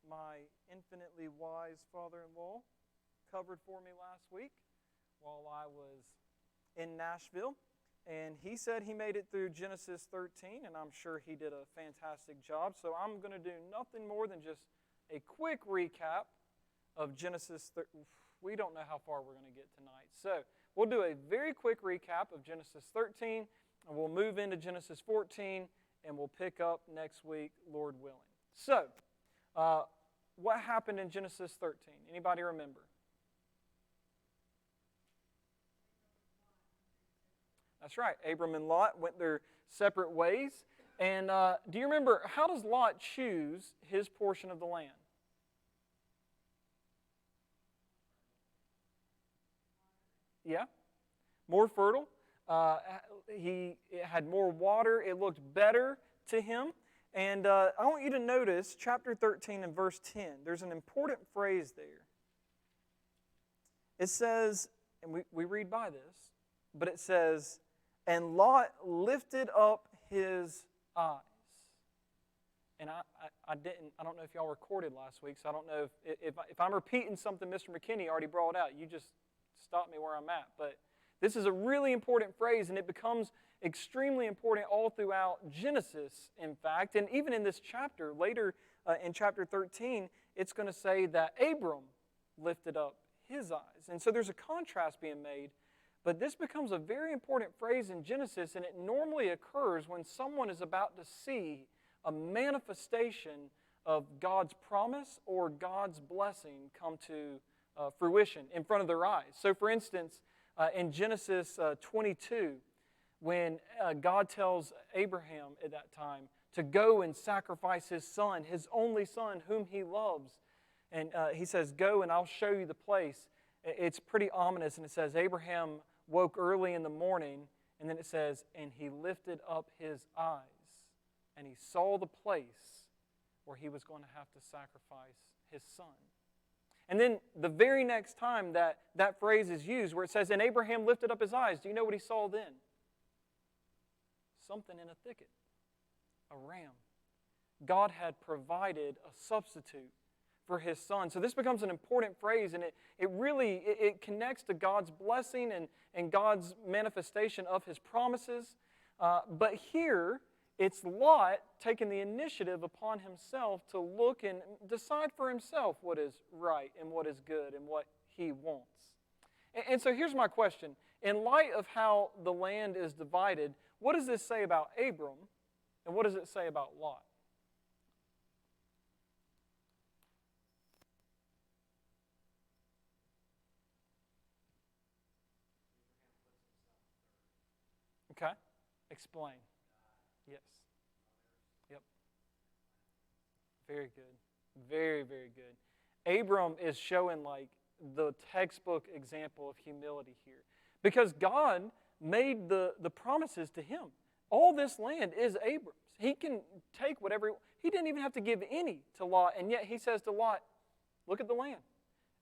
my infinitely wise father-in-law covered for me last week while I was in Nashville. And he said he made it through Genesis 13, and I'm sure he did a fantastic job. So I'm going to do nothing more than just a quick recap of Genesis 13. We don't know how far we're going to get tonight. So we'll do a very quick recap of Genesis 13, and we'll move into Genesis 14, and we'll pick up next week, Lord willing. So, what happened in Genesis 13? Anybody remember? That's right. Abram and Lot went their separate ways. And do you remember, how does Lot choose his portion of the land? Yeah? More fertile. It had more water. It looked better to him. And I want you to notice chapter 13 and verse 10. There's an important phrase there. It says, and we read by this, but it says, and Lot lifted up his eyes. And I don't know if y'all recorded last week, so I don't know if I'm repeating something Mr. McKinney already brought out. You just stop me where I'm at. But this is a really important phrase, and it becomes extremely important all throughout Genesis, in fact. And even in this chapter, later in chapter 13, it's going to say that Abram lifted up his eyes. And so there's a contrast being made. But this becomes a very important phrase in Genesis, and it normally occurs when someone is about to see a manifestation of God's promise or God's blessing come to fruition in front of their eyes. So, for instance, in Genesis 22, when God tells Abraham at that time to go and sacrifice his son, his only son, whom he loves, and he says, go and I'll show you the place. It's pretty ominous, and it says, Abraham woke early in the morning, and then it says, and he lifted up his eyes, and he saw the place where he was going to have to sacrifice his son. And then the very next time that phrase is used, where it says, and Abraham lifted up his eyes, do you know what he saw then? Something in a thicket, a ram. God had provided a substitute for his son. So this becomes an important phrase, and it really connects to God's blessing and God's manifestation of his promises. But here, it's Lot taking the initiative upon himself to look and decide for himself what is right and what is good and what he wants. And so here's my question. In light of how the land is divided, what does this say about Abram, and what does it say about Lot? Okay, explain. Yes. Yep. Very good. Very, very good. Abram is showing like the textbook example of humility here. Because God made the promises to him. All this land is Abram's. He can take whatever, he didn't even have to give any to Lot, and yet he says to Lot, look at the land.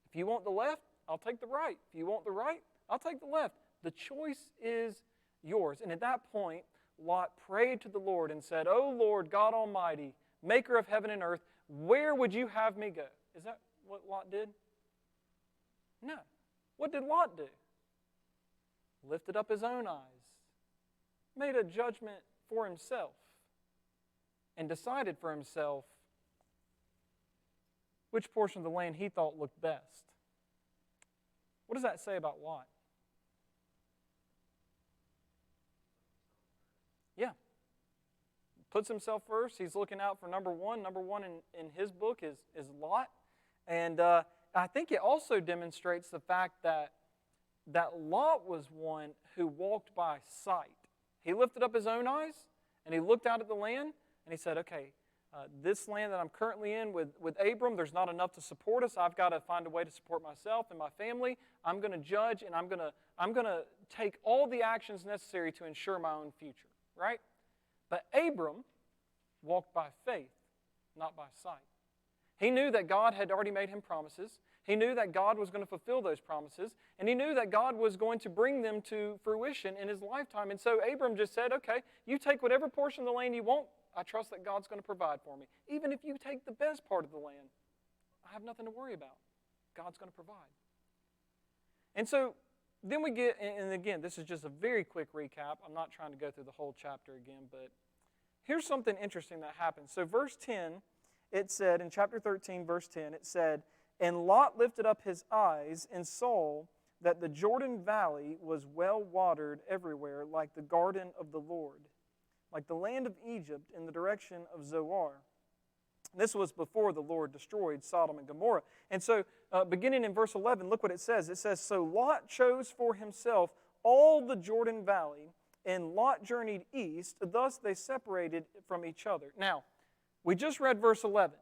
If you want the left, I'll take the right. If you want the right, I'll take the left. The choice is yours. And at that point, Lot prayed to the Lord and said, O Lord God Almighty, maker of heaven and earth, where would you have me go? Is that what Lot did? No. What did Lot do? Lifted up his own eyes, made a judgment for himself, and decided for himself which portion of the land he thought looked best. What does that say about Lot? Yeah. Puts himself first. He's looking out for number one. Number one in his book is Lot. And I think it also demonstrates the fact that Lot was one who walked by sight. He lifted up his own eyes, and he looked out at the land, and he said, okay, this land that I'm currently in with Abram, there's not enough to support us. I've got to find a way to support myself and my family. I'm going to judge, and I'm going to take all the actions necessary to ensure my own future. Right? But Abram walked by faith, not by sight. He knew that God had already made him promises. He knew that God was going to fulfill those promises, and he knew that God was going to bring them to fruition in his lifetime. And so Abram just said, okay, you take whatever portion of the land you want. I trust that God's going to provide for me. Even if you take the best part of the land, I have nothing to worry about. God's going to provide. And so then we get, and again, this is just a very quick recap. I'm not trying to go through the whole chapter again, but here's something interesting that happens. So verse 10, it said, in chapter 13, verse 10, it said, "And Lot lifted up his eyes and saw that the Jordan Valley was well watered everywhere, like the garden of the Lord, like the land of Egypt in the direction of Zoar." This was before the Lord destroyed Sodom and Gomorrah. And so, beginning in verse 11, look what it says. It says, "So Lot chose for himself all the Jordan Valley, and Lot journeyed east. Thus they separated from each other." Now, we just read verse 11,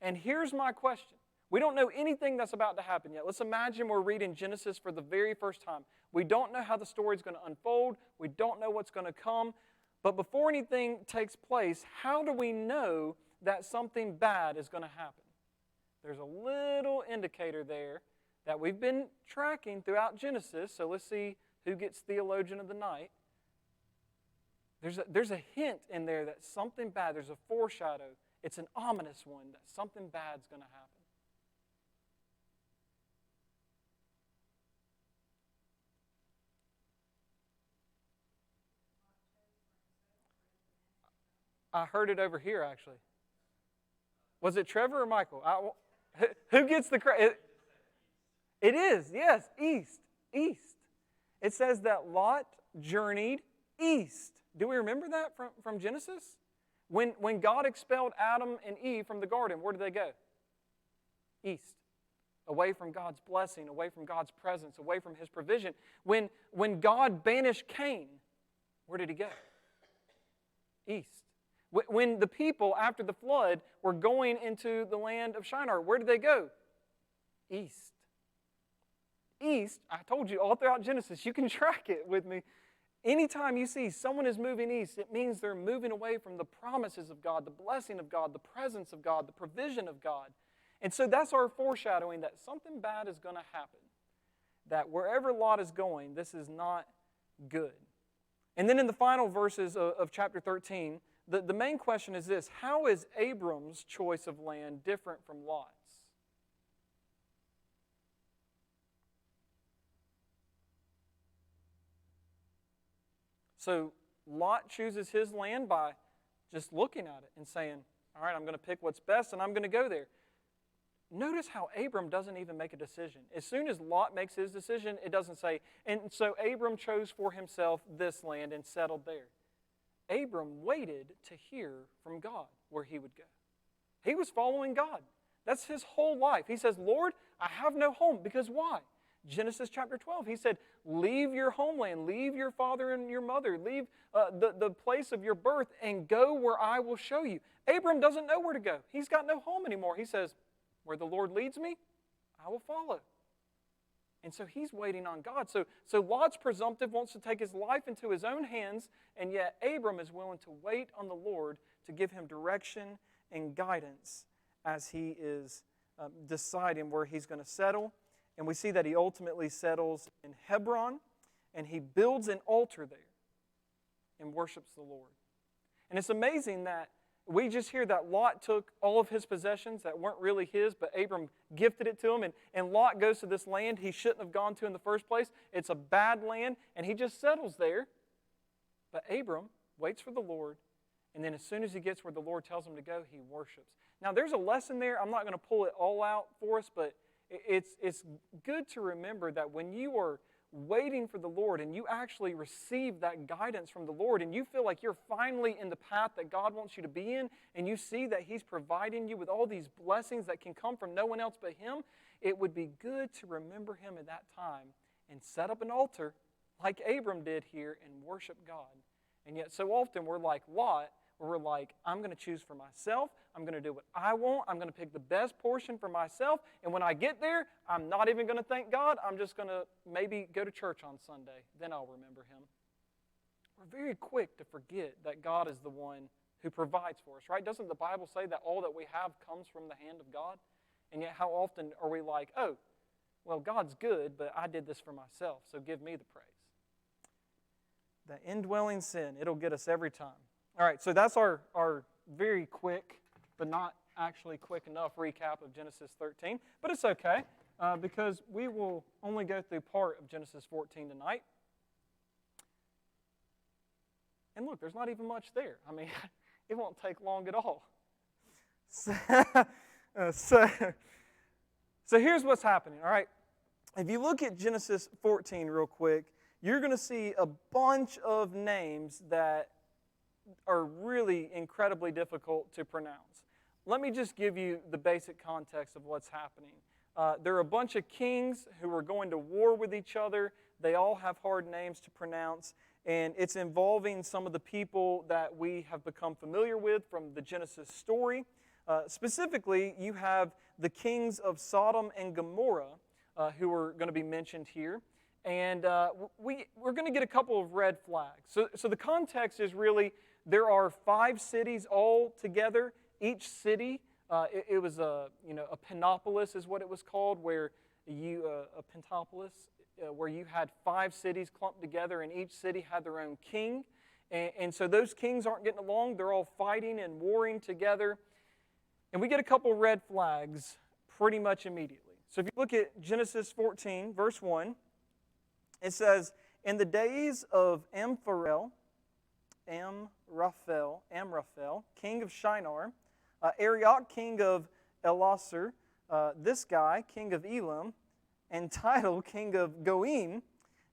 and here's my question. We don't know anything that's about to happen yet. Let's imagine we're reading Genesis for the very first time. We don't know how the story's going to unfold. We don't know what's going to come. But before anything takes place, how do we know that something bad is going to happen? There's a little indicator there that we've been tracking throughout Genesis. So let's see who gets Theologian of the Night. There's a hint in there that something bad, there's a foreshadow. It's an ominous one that something bad's going to happen. I heard it over here, actually. Was it Trevor or Michael? Who gets the credit? It is, yes, east. It says that Lot journeyed east. Do we remember that from Genesis? When God expelled Adam and Eve from the garden, where did they go? East. Away from God's blessing, away from God's presence, away from His provision. When God banished Cain, where did he go? East. When the people, after the flood, were going into the land of Shinar, where did they go? East. East, I told you all throughout Genesis, you can track it with me. Anytime you see someone is moving east, it means they're moving away from the promises of God, the blessing of God, the presence of God, the provision of God. And so that's our foreshadowing that something bad is going to happen. That wherever Lot is going, this is not good. And then in the final verses of chapter 13, the main question is this: how is Abram's choice of land different from Lot's? So Lot chooses his land by just looking at it and saying, all right, I'm going to pick what's best and I'm going to go there. Notice how Abram doesn't even make a decision. As soon as Lot makes his decision, it doesn't say, and so Abram chose for himself this land and settled there. Abram waited to hear from God where he would go. He was following God. That's his whole life. He says, Lord, I have no home. Because why? Genesis chapter 12, he said, leave your homeland, leave your father and your mother, leave the place of your birth, and go where I will show you. Abram doesn't know where to go. He's got no home anymore. He says, where the Lord leads me, I will follow. And so he's waiting on God. So Lot's presumptive, wants to take his life into his own hands, and yet Abram is willing to wait on the Lord to give him direction and guidance as he is deciding where he's going to settle. And we see that he ultimately settles in Hebron, and he builds an altar there and worships the Lord. And it's amazing that we just hear that Lot took all of his possessions that weren't really his, but Abram gifted it to him. And Lot goes to this land he shouldn't have gone to in the first place. It's a bad land, and he just settles there. But Abram waits for the Lord, and then as soon as he gets where the Lord tells him to go, he worships. Now, there's a lesson there. I'm not going to pull it all out for us, but it's good to remember that when you are waiting for the Lord and you actually receive that guidance from the Lord and you feel like you're finally in the path that God wants you to be in, and you see that He's providing you with all these blessings that can come from no one else but Him, it would be good to remember Him at that time and set up an altar like Abram did here and worship God. And yet so often we're like Lot, where we're like, I'm going to choose for myself. I'm going to do what I want. I'm going to pick the best portion for myself. And when I get there, I'm not even going to thank God. I'm just going to maybe go to church on Sunday. Then I'll remember Him. We're very quick to forget that God is the one who provides for us, right? Doesn't the Bible say that all that we have comes from the hand of God? And yet how often are we like, oh, well, God's good, but I did this for myself, so give me the praise. That indwelling sin, it'll get us every time. All right, so that's our very quick, but not actually quick enough recap of Genesis 13, but it's okay because we will only go through part of Genesis 14 tonight. And look, there's not even much there. I mean, it won't take long at all. So here's what's happening, all right? If you look at Genesis 14 real quick, you're going to see a bunch of names that are really incredibly difficult to pronounce. Let me just give you the basic context of what's happening. There are a bunch of kings who are going to war with each other. They all have hard names to pronounce, and it's involving some of the people that we have become familiar with from the Genesis story. Specifically, you have the kings of Sodom and Gomorrah who are going to be mentioned here. And we're going to get a couple of red flags. So the context is really there are 5 cities all together. Each city, it was a pentapolis is what it was called, where a pentapolis, where you had 5 cities clumped together, and each city had their own king. And so those kings aren't getting along. They're all fighting and warring together. And we get a couple red flags pretty much immediately. So if you look at Genesis 14, verse 1, it says, in the days of Amraphel, king of Shinar, Arioch, king of Elasar, this guy, king of Elam, and Tidal, king of Goim,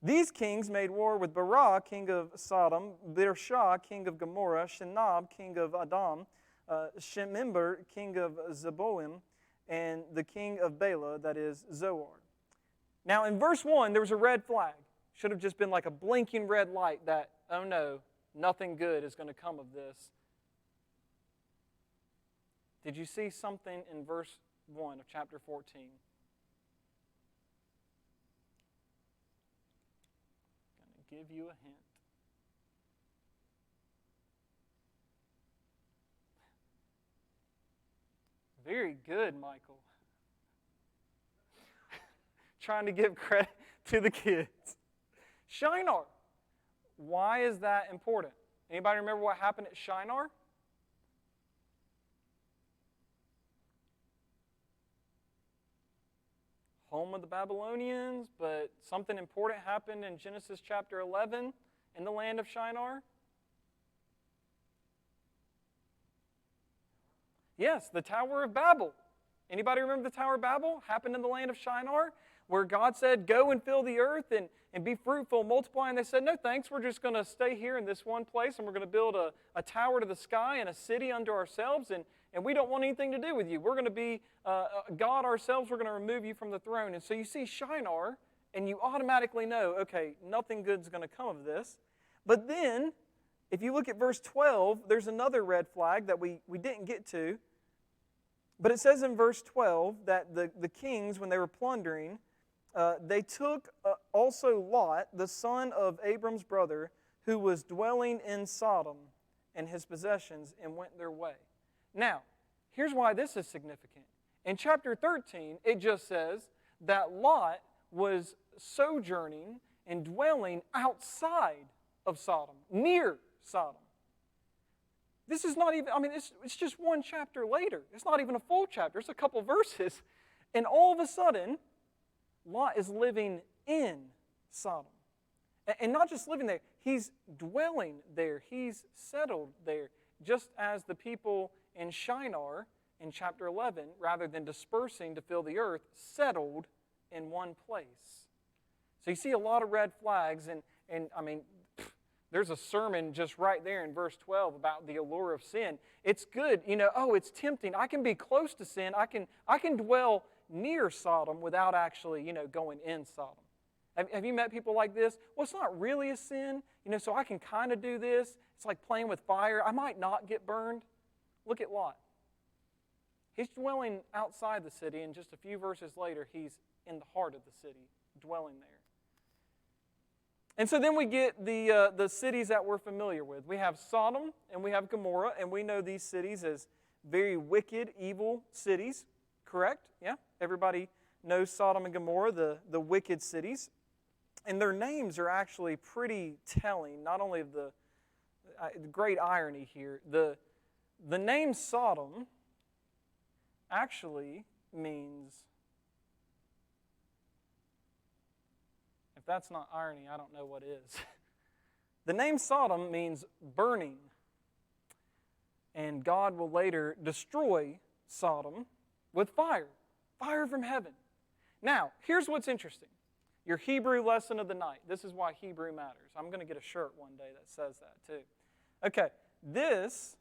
these kings made war with Barah, king of Sodom, Birsha, king of Gomorrah, Shinab, king of Adam, Shemimber, king of Zeboim, and the king of Bela, that is Zoar. Now, in verse 1, there was a red flag. Should have just been like a blinking red light that, oh no, nothing good is going to come of this. Did you see something in verse 1 of chapter 14? I'm going to give you a hint. Very good, Michael. Trying to give credit to the kids. Shinar. Why is that important? Anybody remember what happened at Shinar? Home of the Babylonians, but something important happened in Genesis chapter 11 in the land of Shinar. Yes, the Tower of Babel. Anybody remember the Tower of Babel? Happened in the land of Shinar, where God said, go and fill the earth and be fruitful, multiply. And they said, no thanks, we're just going to stay here in this one place, and we're going to build a tower to the sky and a city unto ourselves, and we don't want anything to do with you. We're going to be God ourselves. We're going to remove you from the throne. And so you see Shinar, and you automatically know, okay, nothing good's going to come of this. But then, if you look at verse 12, there's another red flag that we didn't get to. But it says in verse 12 that the kings, when they were plundering, they took also Lot, the son of Abram's brother, who was dwelling in Sodom, and his possessions, and went their way. Now, here's why this is significant. In chapter 13, it just says that Lot was sojourning and dwelling outside of Sodom, near Sodom. This is not even, it's just one chapter later. It's not even a full chapter. It's a couple verses. And all of a sudden, Lot is living in Sodom. And not just living there, he's dwelling there. He's settled there. Just as the people in Shinar in chapter 11, rather than dispersing to fill the earth, settled in one place. So you see a lot of red flags, and there's a sermon just right there in verse 12 about the allure of sin. It's good, it's tempting. I can be close to sin. I can dwell near Sodom without actually, going in Sodom. Have you met people like this? Well, it's not really a sin, so I can kind of do this. It's like playing with fire. I might not get burned. Look at Lot. He's dwelling outside the city, and just a few verses later, he's in the heart of the city, dwelling there. And so then we get the cities that we're familiar with. We have Sodom and we have Gomorrah, and we know these cities as very wicked, evil cities. Correct? Yeah? Everybody knows Sodom and Gomorrah, the wicked cities. And their names are actually pretty telling, not only of the great irony here. The name Sodom actually means, if that's not irony, I don't know what is. The name Sodom means burning. And God will later destroy Sodom with fire. Fire from heaven. Now, here's what's interesting. Your Hebrew lesson of the night. This is why Hebrew matters. I'm going to get a shirt one day that says that too. Okay, this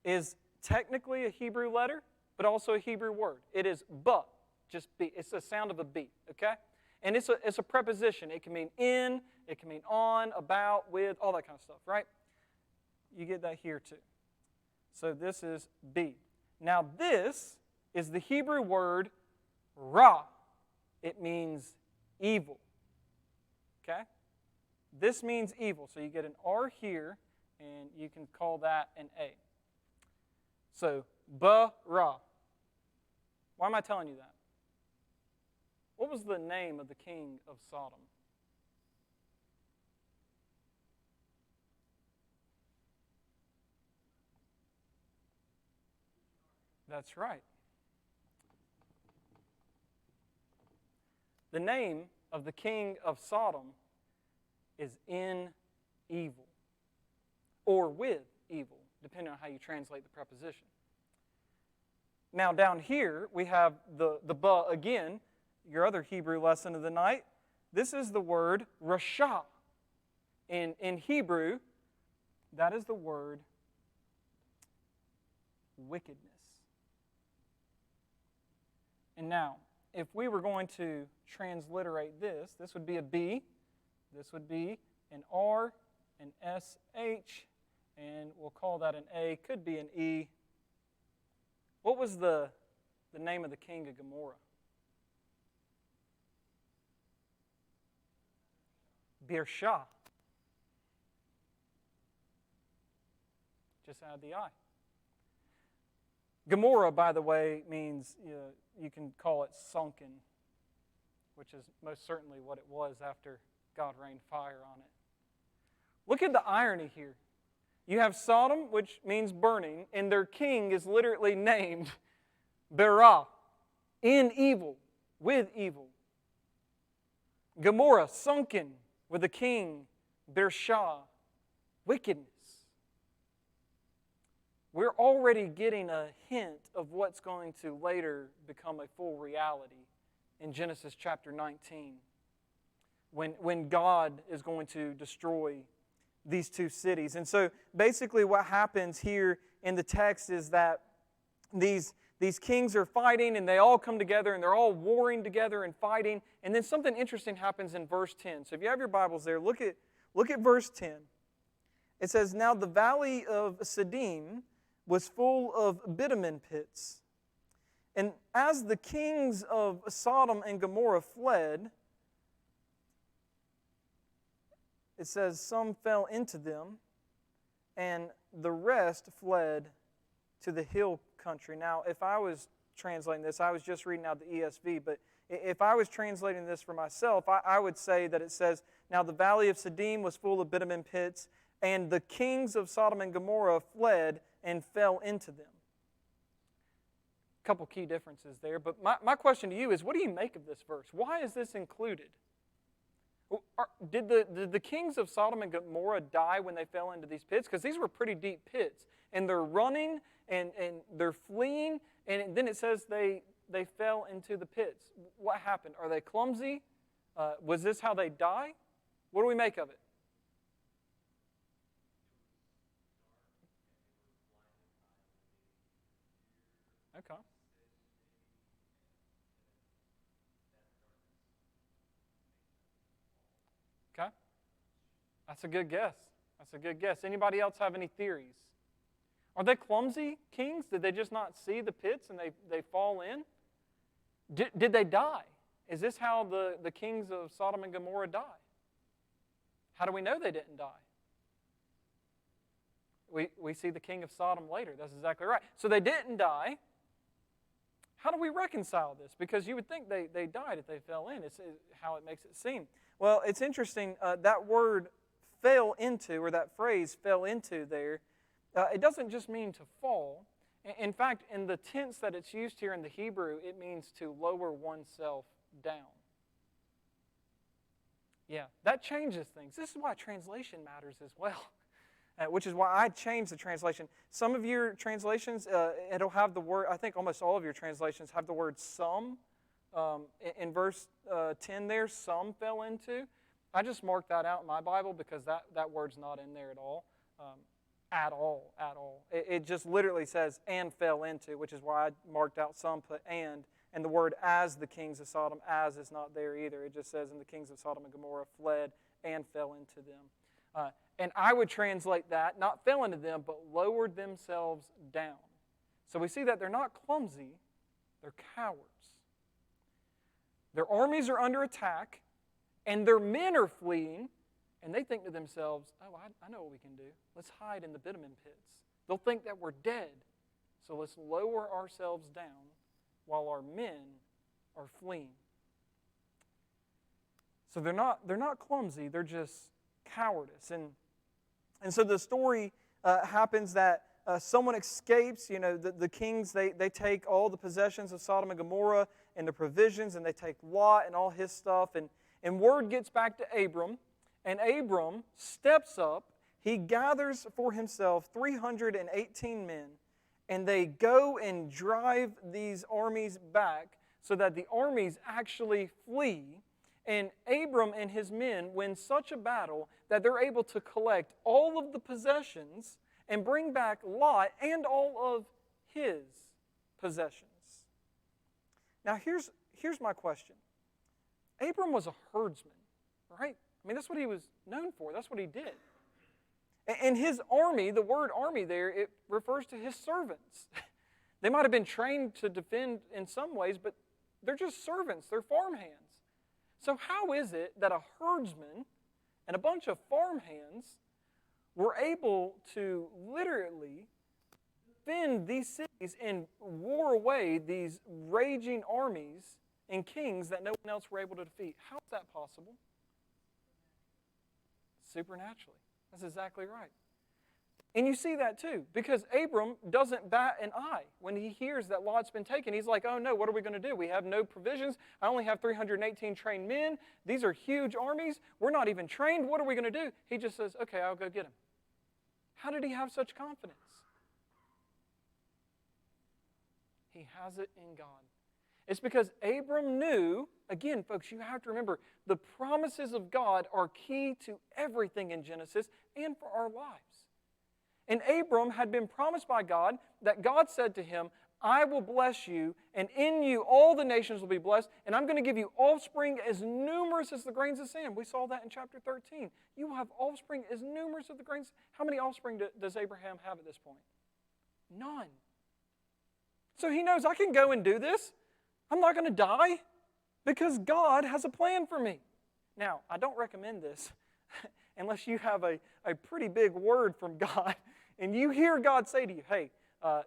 is technically a Hebrew letter, but also a Hebrew word. It is ba, just B. It's the sound of a B, okay? And it's a preposition. It can mean in, it can mean on, about, with, all that kind of stuff, right? You get that here too. So this is B. Now this is the Hebrew word ra. It means evil. Okay? This means evil. So you get an R here, and you can call that an A. So, ba-ra. Why am I telling you that? What was the name of the king of Sodom? That's right. The name of the king of Sodom is in evil, or with evil, depending on how you translate the preposition. Now down here, we have the ba again, your other Hebrew lesson of the night. This is the word rasha. In Hebrew, that is the word wickedness. And now, if we were going to transliterate this, this would be a B, this would be an R, an SH, and we'll call that an A, could be an E. What was the name of the king of Gomorrah? Birsha. Just add the I. Gomorrah, by the way, means, you can call it sunken, which is most certainly what it was after God rained fire on it. Look at the irony here. You have Sodom, which means burning, and their king is literally named Berah, in evil, with evil. Gomorrah, sunken, with a king, Birsha, wickedness. We're already getting a hint of what's going to later become a full reality in Genesis chapter 19, when God is going to destroy these two cities. And so basically what happens here in the text is that these kings are fighting, and they all come together, and they're all warring together and fighting. And then something interesting happens in verse 10. So if you have your Bibles there, look at verse 10. It says, "Now the valley of Siddim was full of bitumen pits. And as the kings of Sodom and Gomorrah fled," it says, "some fell into them, and the rest fled to the hill country." Now, if I was translating this, I was just reading out the ESV, but if I was translating this for myself, I would say that it says, "Now the valley of Siddim was full of bitumen pits, and the kings of Sodom and Gomorrah fled and fell into them." A couple key differences there, but my question to you is, what do you make of this verse? Why is this included? Did the kings of Sodom and Gomorrah die when they fell into these pits? Because these were pretty deep pits, and they're running, and they're fleeing, and then it says they fell into the pits. What happened? Are they clumsy? Was this how they die? What do we make of it? Okay. Okay. That's a good guess. That's a good guess. Anybody else have any theories? Are they clumsy kings? Did they just not see the pits and they fall in? Did they die? Is this how the kings of Sodom and Gomorrah died? How do we know they didn't die? We see the king of Sodom later. That's exactly right. So they didn't die. How do we reconcile this? Because you would think they died if they fell in. It's how it makes it seem. Well, it's interesting. That word fell into, or that phrase fell into there, it doesn't just mean to fall. In fact, in the tense that it's used here in the Hebrew, it means to lower oneself down. Yeah, that changes things. This is why translation matters as well, which is why I changed the translation. Some of your translations, it'll have the word, I think almost all of your translations have the word some. In verse 10 there, some fell into. I just marked that out in my Bible because that word's not in there at all. At all. It just literally says, and fell into, which is why I marked out some, put and the word as the kings of Sodom, as is not there either. It just says, and the kings of Sodom and Gomorrah fled and fell into them. And I would translate that, not fell into them, but lowered themselves down. So we see that they're not clumsy, they're cowards. Their armies are under attack, and their men are fleeing, and they think to themselves, oh, I know what we can do. Let's hide in the bitumen pits. They'll think that we're dead, so let's lower ourselves down while our men are fleeing. So they're not clumsy, they're just cowardice. And so the story happens that someone escapes. You know, the kings, they take all the possessions of Sodom and Gomorrah and the provisions, and they take Lot and all his stuff. And word gets back to Abram, and Abram steps up. He gathers for himself 318 men, and they go and drive these armies back so that the armies actually flee. And Abram and his men win such a battle that they're able to collect all of the possessions and bring back Lot and all of his possessions. Now here's my question. Abram was a herdsman, right? I mean, that's what he was known for. That's what he did. And his army, the word army there, it refers to his servants. They might have been trained to defend in some ways, but they're just servants. They're farmhands. So how is it that a herdsman and a bunch of farmhands were able to literally defend these cities and war away these raging armies and kings that no one else were able to defeat? How is that possible? Supernaturally. That's exactly right. And you see that too, because Abram doesn't bat an eye when he hears that Lot's been taken. He's like, oh no, what are we going to do? We have no provisions. I only have 318 trained men. These are huge armies. We're not even trained. What are we going to do? He just says, okay, I'll go get him. How did he have such confidence? He has it in God. It's because Abram knew, again, folks, you have to remember, the promises of God are key to everything in Genesis and for our lives. And Abram had been promised by God that God said to him, I will bless you, and in you all the nations will be blessed, and I'm going to give you offspring as numerous as the grains of sand. We saw that in chapter 13. You will have offspring as numerous as the grains. How many offspring does Abraham have at this point? None. So he knows, I can go and do this. I'm not going to die because God has a plan for me. Now, I don't recommend this unless you have a pretty big word from God and you hear God say to you, hey,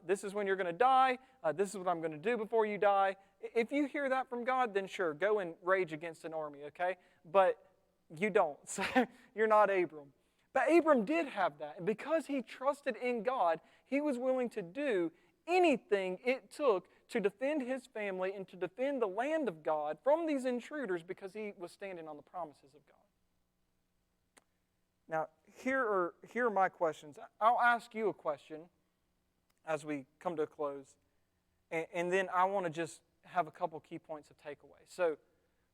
this is when you're going to die. This is what I'm going to do before you die. If you hear that from God, then sure, go and rage against an army, okay? But you don't. So you're not Abram. But Abram did have that. And because he trusted in God, he was willing to do anything it took to defend his family and to defend the land of God from these intruders because he was standing on the promises of God. Now, here are my questions. I'll ask you a question as we come to a close, and then I want to just have a couple key points of takeaway.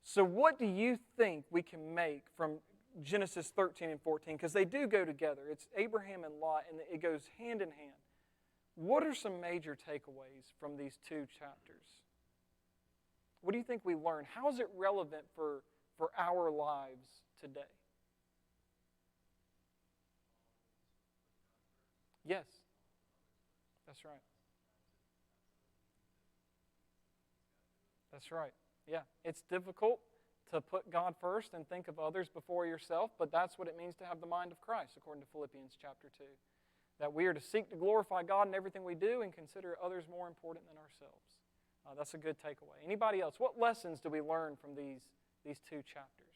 So what do you think we can make from Genesis 13 and 14? Because they do go together. It's Abraham and Lot, and it goes hand in hand. What are some major takeaways from these two chapters? What do you think we learn? How is it relevant for our lives today? Yes, that's right. That's right. Yeah, it's difficult to put God first and think of others before yourself, but that's what it means to have the mind of Christ, according to Philippians chapter 2. That we are to seek to glorify God in everything we do and consider others more important than ourselves. That's a good takeaway. Anybody else? What lessons do we learn from these two chapters?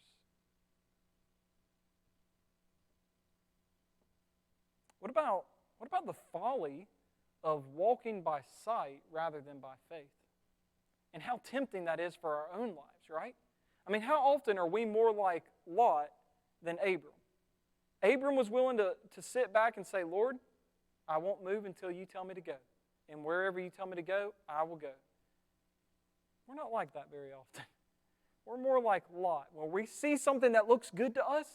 What about the folly of walking by sight rather than by faith. And how tempting that is for our own lives, right? I mean, how often are we more like Lot than Abram? Abram was willing to sit back and say, Lord, I won't move until you tell me to go. And wherever you tell me to go, I will go. We're not like that very often. We're more like Lot. When we see something that looks good to us,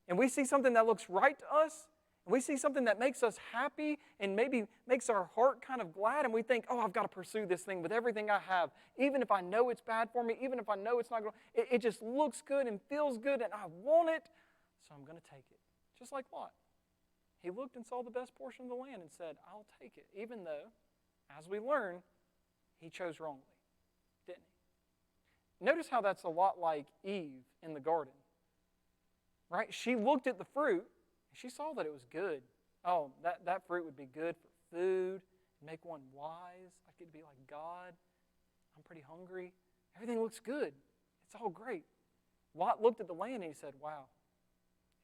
and we see something that looks right to us, and we see something that makes us happy and maybe makes our heart kind of glad, and we think, oh, I've got to pursue this thing with everything I have, even if I know it's bad for me, even if I know it's not going to, it just looks good and feels good, and I want it, so I'm going to take it. Just like Lot. He looked and saw the best portion of the land and said, I'll take it, even though, as we learn, he chose wrongly, didn't he? Notice how that's a lot like Eve in the garden. Right? She looked at the fruit, and she saw that it was good. Oh, that fruit would be good for food, make one wise. I could be like God. I'm pretty hungry. Everything looks good. It's all great. Lot looked at the land and he said, wow,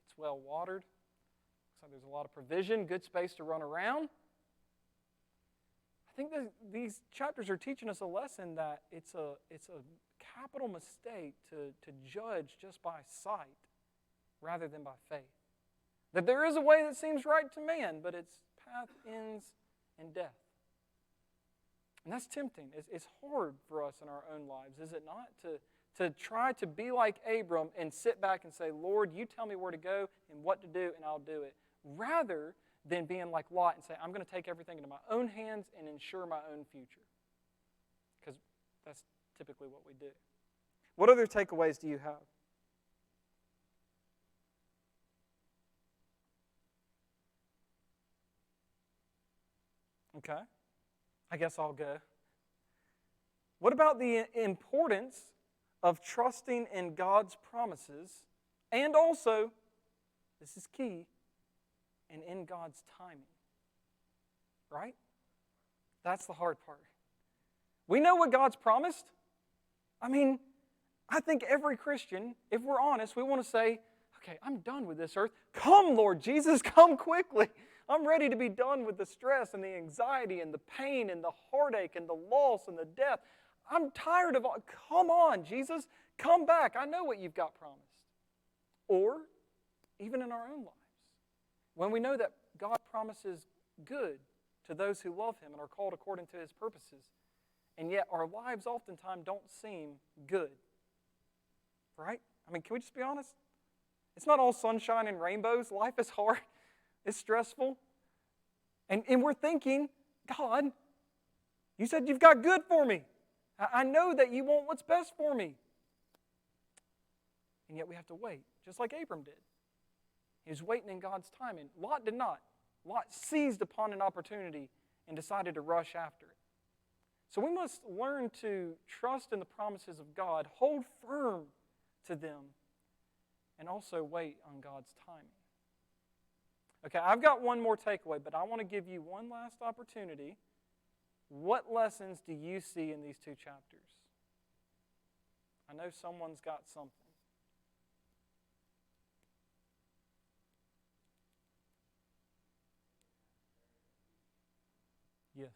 it's well watered. Looks like there's a lot of provision, good space to run around. I think that these chapters are teaching us a lesson that it's a capital mistake to judge just by sight rather than by faith. That there is a way that seems right to man, but its path ends in death. And that's tempting. It's hard for us in our own lives, is it not? To try to be like Abram and sit back and say, Lord, you tell me where to go and what to do, and I'll do it. Rather than being like Lot and say, I'm going to take everything into my own hands and ensure my own future. Because that's typically what we do. What other takeaways do you have? Okay, I guess I'll go. What about the importance of trusting in God's promises and also, this is key, and in God's timing? Right? That's the hard part. We know what God's promised. I mean, I think every Christian, if we're honest, we want to say, okay, I'm done with this earth. Come, Lord Jesus, come quickly. I'm ready to be done with the stress and the anxiety and the pain and the heartache and the loss and the death. I'm tired of all. Come on, Jesus, come back. I know what you've got promised. Or, even in our own lives, when we know that God promises good to those who love Him and are called according to His purposes, and yet our lives oftentimes don't seem good. Right? I mean, can we just be honest? It's not all sunshine and rainbows. Life is hard. It's stressful. And we're thinking, God, you said you've got good for me. I know that you want what's best for me. And yet we have to wait, just like Abram did. He was waiting in God's timing. Lot did not. Lot seized upon an opportunity and decided to rush after it. So we must learn to trust in the promises of God, hold firm to them, and also wait on God's timing. Okay, I've got one more takeaway, but I want to give you one last opportunity. What lessons do you see in these two chapters? I know someone's got something. Yes.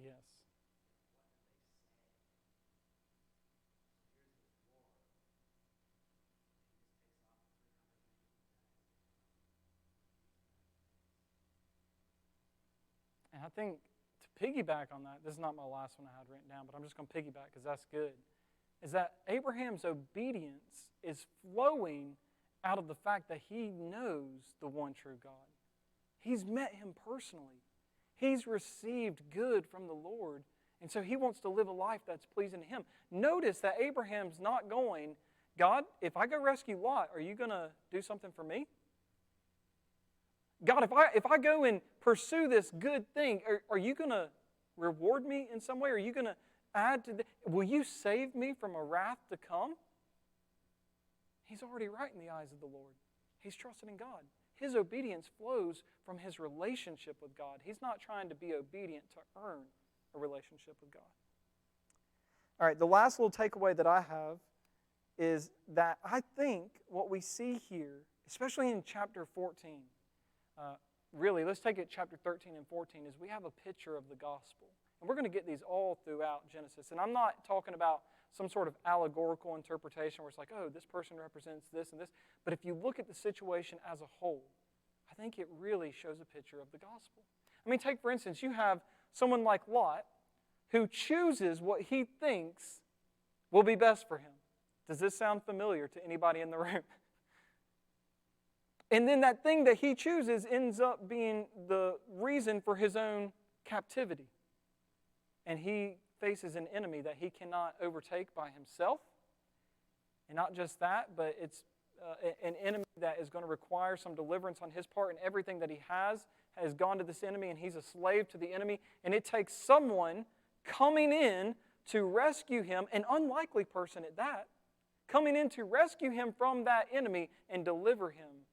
Yes. And I think to piggyback on that, this is not my last one I had written down, but I'm just going to piggyback because that's good, is that Abraham's obedience is flowing out of the fact that he knows the one true God. He's met Him personally. He's received good from the Lord, and so he wants to live a life that's pleasing to Him. Notice that Abraham's not going, God, if I go rescue Lot, are you going to do something for me? God, if I go and pursue this good thing, are you going to reward me in some way? Are you going to add to the, will you save me from a wrath to come? he's already right in the eyes of the Lord. He's trusting in God. His obedience flows from his relationship with God. He's not trying to be obedient to earn a relationship with God. All right, the last little takeaway that I have is that I think what we see here, especially in chapter 14, really, let's take it chapter 13 and 14, is we have a picture of the gospel. And we're going to get these all throughout Genesis. And I'm not talking about some sort of allegorical interpretation where it's like, oh, this person represents this and this. But if you look at the situation as a whole, I think it really shows a picture of the gospel. I mean, take, for instance, you have someone like Lot who chooses what he thinks will be best for him. Does this sound familiar to anybody in the room? And then that thing that he chooses ends up being the reason for his own captivity. And he faces an enemy that he cannot overtake by himself. And not just that, but it's an enemy that is going to require some deliverance on his part, and everything that he has gone to this enemy, and he's a slave to the enemy. And it takes someone coming in to rescue him, an unlikely person at that, coming in to rescue him from that enemy and deliver him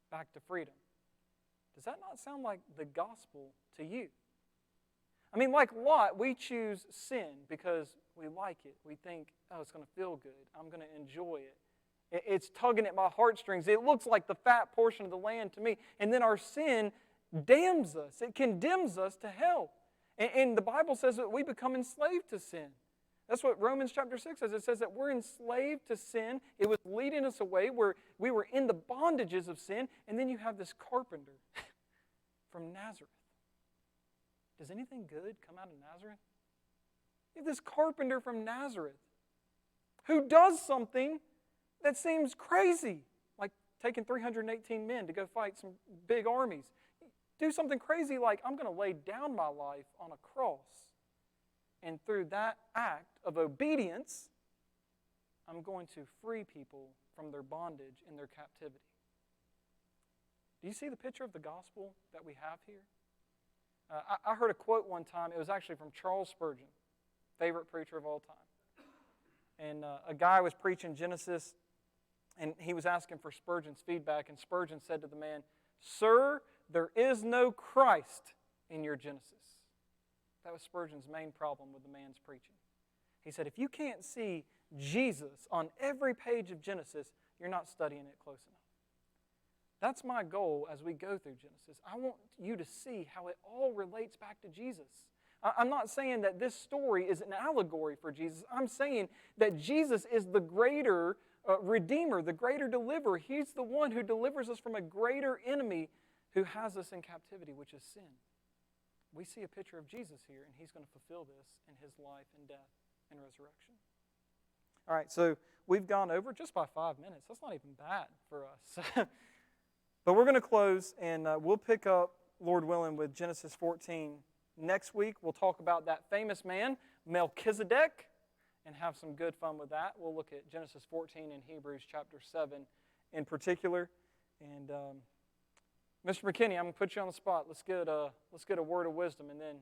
back to freedom. Does that not sound like the gospel to you? I mean, like Lot, we choose sin because we like it. We think, oh, it's going to feel good. I'm going to enjoy it. It's tugging at my heartstrings. It looks like the fat portion of the land to me. And then our sin damns us. It condemns us to hell. And the Bible says that we become enslaved to sin. That's what Romans chapter 6 says. It says that we're enslaved to sin. It was leading us away where we were in the bondages of sin. And then you have this carpenter from Nazareth. Does anything good come out of Nazareth? You have this carpenter from Nazareth who does something that seems crazy, like taking 318 men to go fight some big armies. Do something crazy like, I'm going to lay down my life on a cross. And through that act of obedience, I'm going to free people from their bondage and their captivity. Do you see the picture of the gospel that we have here? I heard a quote one time. It was actually from Charles Spurgeon, favorite preacher of all time. And a guy was preaching Genesis, and he was asking for Spurgeon's feedback, and Spurgeon said to the man, "Sir, there is no Christ in your Genesis." That was Spurgeon's main problem with the man's preaching. He said, if you can't see Jesus on every page of Genesis, you're not studying it close enough. That's my goal as we go through Genesis. I want you to see how it all relates back to Jesus. I'm not saying that this story is an allegory for Jesus. I'm saying that Jesus is the greater Redeemer, the greater deliverer. He's the one who delivers us from a greater enemy who has us in captivity, which is sin. We see a picture of Jesus here, and he's going to fulfill this in his life and death and resurrection. All right, so we've gone over just by 5 minutes. That's not even bad for us. But we're going to close, and we'll pick up, Lord willing, with Genesis 14. Next week, we'll talk about that famous man, Melchizedek, and have some good fun with that. We'll look at Genesis 14 and Hebrews chapter 7 in particular. And Mr. McKinney, I'm going to put you on the spot. Let's get a word of wisdom, and then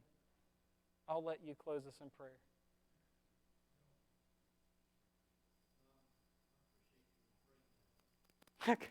I'll let you close us in prayer. Okay.